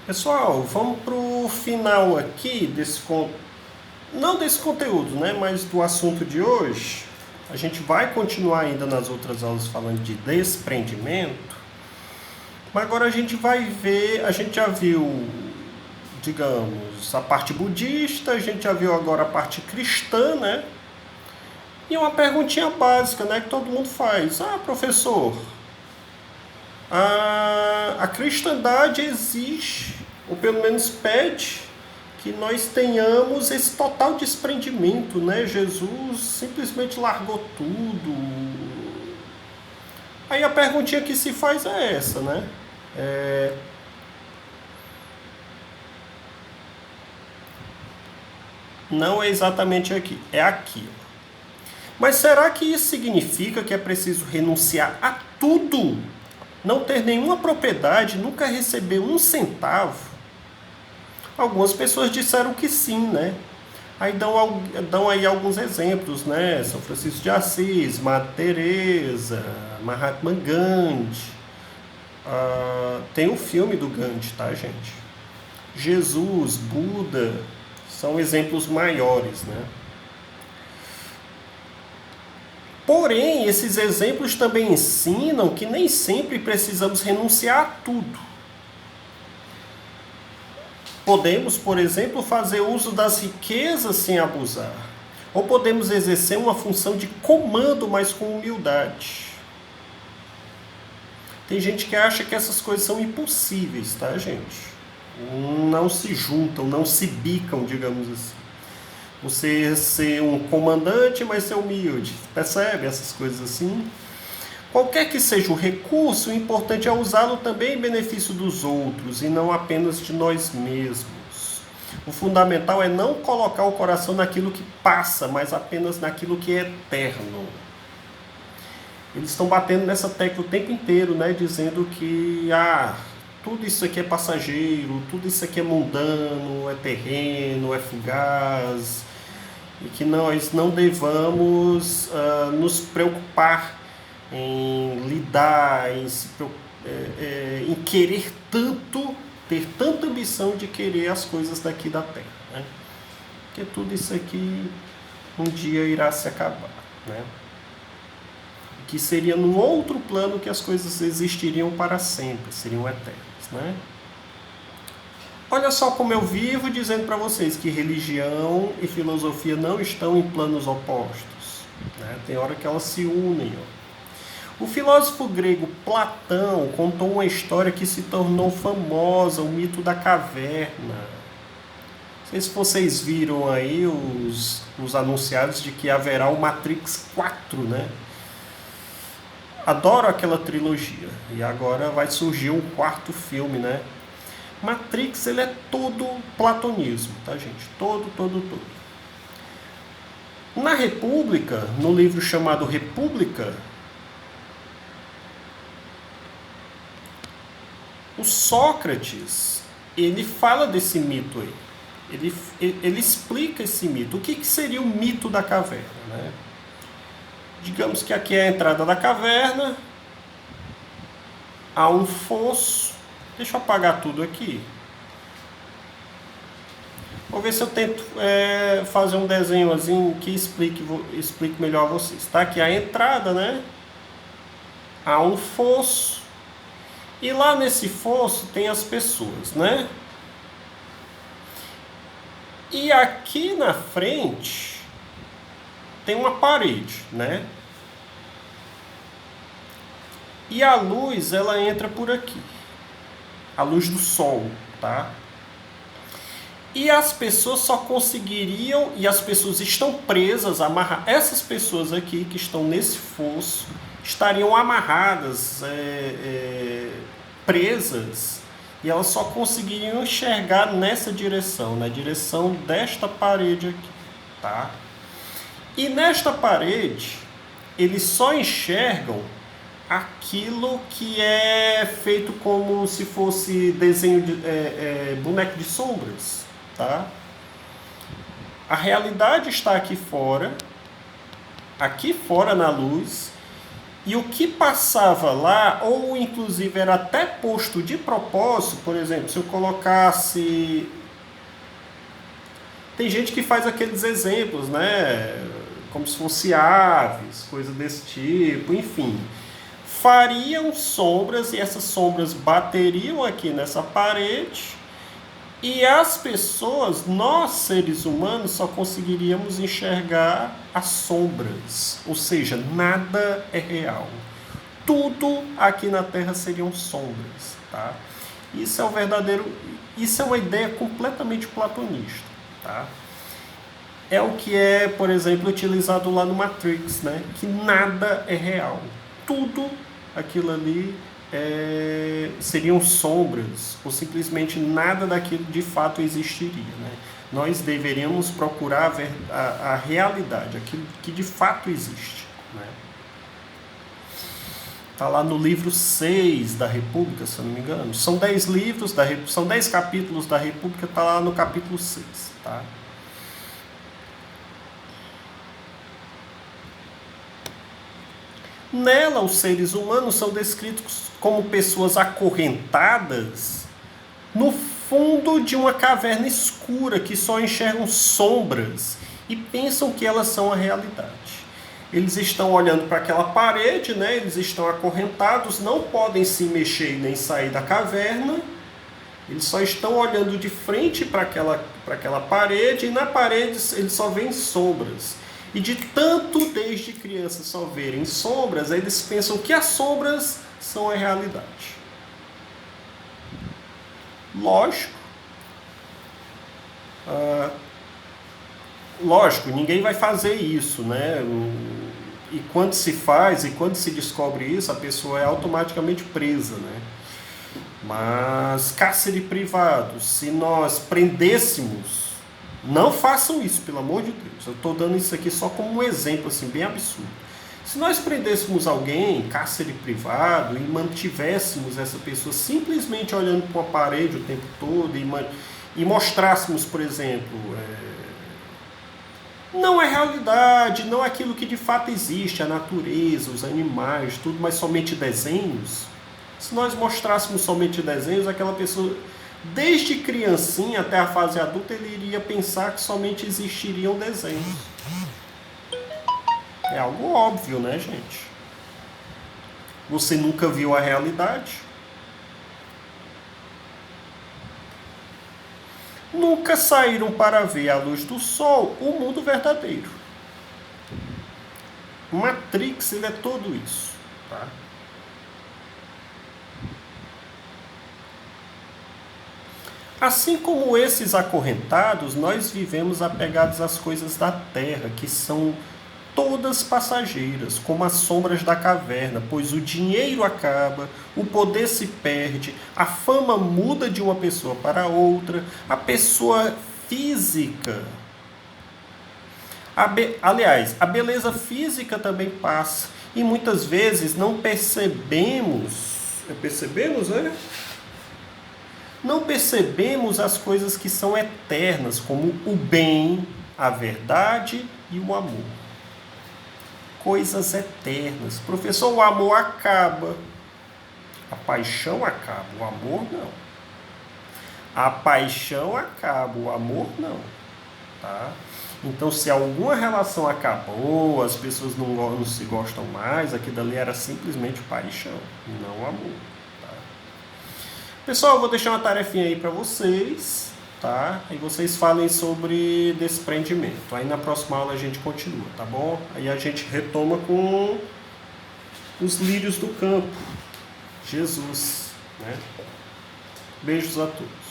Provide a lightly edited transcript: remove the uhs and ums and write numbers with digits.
Pessoal, vamos para o final aqui não desse conteúdo, né, mas do assunto de hoje. A gente vai continuar ainda nas outras aulas falando de desprendimento, mas agora a gente vai ver, a gente já viu, digamos, a parte budista, a gente já viu agora a parte cristã, né? E uma perguntinha básica, né, que todo mundo faz. Ah, professor, a cristandade exige, ou pelo menos pede, que nós tenhamos esse total desprendimento, né? Jesus simplesmente largou tudo. Aí a perguntinha que se faz é essa, né? É, não é exatamente aqui, é aqui. Mas será que isso significa que é preciso renunciar a tudo? Não ter nenhuma propriedade, nunca receber um centavo? Algumas pessoas disseram que sim, né? Aí dão aí alguns exemplos, né? São Francisco de Assis, Madre Teresa, Mahatma Gandhi. Tem o filme do Gandhi, tá, gente? Jesus, Buda, são exemplos maiores, né? Porém, esses exemplos também ensinam que nem sempre precisamos renunciar a tudo. Podemos, por exemplo, fazer uso das riquezas sem abusar. Ou podemos exercer uma função de comando, mas com humildade. Tem gente que acha que essas coisas são impossíveis, tá, gente? Não se juntam, não se bicam, digamos assim. Você ser um comandante, mas ser humilde. Percebe essas coisas assim? Qualquer que seja o recurso, o importante é usá-lo também em benefício dos outros e não apenas de nós mesmos. O fundamental é não colocar o coração naquilo que passa, mas apenas naquilo que é eterno. Eles estão batendo nessa tecla o tempo inteiro, né, dizendo que tudo isso aqui é passageiro, tudo isso aqui é mundano, é terreno, é fugaz, e que nós não devamos nos preocupar em lidar, em querer tanto, ter tanta ambição de querer as coisas daqui da Terra, né? Porque tudo isso aqui um dia irá se acabar, né? Que seria num outro plano que as coisas existiriam para sempre, seriam eternas, né? Olha só como eu vivo dizendo para vocês que religião e filosofia não estão em planos opostos, né? Tem hora que elas se unem, ó. O filósofo grego Platão contou uma história que se tornou famosa, o mito da caverna. Não sei se vocês viram aí os anunciados de que haverá o Matrix 4, né? Adoro aquela trilogia. E agora vai surgir um quarto filme, né? Matrix, ele é todo platonismo, tá, gente? Todo, todo, todo. Na República, no livro chamado República, o Sócrates, ele fala desse mito aí. Ele explica esse mito. O que seria o mito da caverna, né? Digamos que aqui é a entrada da caverna, há um fosso. Deixa eu apagar tudo aqui. Vou ver se eu tento fazer um desenhozinho que explique melhor a vocês. Tá aqui a entrada, né? Há um fosso. E lá nesse fosso tem as pessoas, né? E aqui na frente tem uma parede, né? E a luz, ela entra por aqui. A luz do sol, tá? E as pessoas só conseguiriam, e as pessoas estão presas, essas pessoas aqui que estão nesse fosso, estariam amarradas, presas, e elas só conseguiriam enxergar nessa direção, na direção desta parede aqui, tá? E nesta parede, eles só enxergam aquilo que é feito como se fosse desenho de boneco de sombras, tá? A realidade está aqui fora na luz, E o que passava lá, ou inclusive era até posto de propósito, por exemplo, se eu colocasse. Tem gente que faz aqueles exemplos, né? Como se fosse aves, coisa desse tipo, enfim. Fariam sombras e essas sombras bateriam aqui nessa parede. E as pessoas, nós seres humanos, só conseguiríamos enxergar as sombras. Ou seja, nada é real. Tudo aqui na Terra seriam sombras, tá? Isso é isso é uma ideia completamente platonista, tá? É o que é, por exemplo, utilizado lá no Matrix, né? Que nada é real. Tudo aquilo ali seriam sombras, ou simplesmente nada daquilo de fato existiria, né? Nós deveríamos procurar a realidade, aquilo que de fato existe, né? Está lá no livro 6 da República, se eu não me engano. São 10 livros, são 10 capítulos da República, está lá no capítulo 6, tá? Nela, os seres humanos são descritos como pessoas acorrentadas no fundo de uma caverna escura que só enxergam sombras e pensam que elas são a realidade. Eles estão olhando para aquela parede, né? Eles estão acorrentados, não podem se mexer nem sair da caverna. Eles só estão olhando de frente para aquela parede e na parede eles só veem sombras. E de tanto desde criança só verem sombras, eles pensam que as sombras são a realidade. Lógico. Lógico, ninguém vai fazer isso, né? E quando se faz, e quando se descobre isso, a pessoa é automaticamente presa, né? Mas cárcere privado, se nós prendêssemos, não façam isso, pelo amor de Deus. Eu estou dando isso aqui só como um exemplo, assim, bem absurdo. Se nós prendêssemos alguém em cárcere privado e mantivéssemos essa pessoa simplesmente olhando para uma parede o tempo todo e mostrássemos, por exemplo, não é realidade, não é aquilo que de fato existe, a natureza, os animais, tudo, mas somente desenhos. Se nós mostrássemos somente desenhos, aquela pessoa, desde criancinha até a fase adulta, ele iria pensar que somente existiriam desenhos. É algo óbvio, né, gente? Você nunca viu a realidade? Nunca saíram para ver à luz do sol o mundo verdadeiro. Matrix, ele é tudo isso, tá? Assim como esses acorrentados, nós vivemos apegados às coisas da terra, que são todas passageiras, como as sombras da caverna, pois o dinheiro acaba, o poder se perde, a fama muda de uma pessoa para outra, a pessoa física. Aliás, a beleza física também passa, e muitas vezes não percebemos. Percebemos, né? Não percebemos as coisas que são eternas, como o bem, a verdade e o amor. Coisas eternas. Professor, o amor acaba. A paixão acaba, o amor não. A paixão acaba, o amor não. Tá? Então, se alguma relação acabou, as pessoas não se gostam mais, aquilo ali era simplesmente paixão, não amor. Pessoal, eu vou deixar uma tarefinha aí para vocês, tá? E vocês falem sobre desprendimento. Aí na próxima aula a gente continua, tá bom? Aí a gente retoma com os lírios do campo. Jesus, né? Beijos a todos.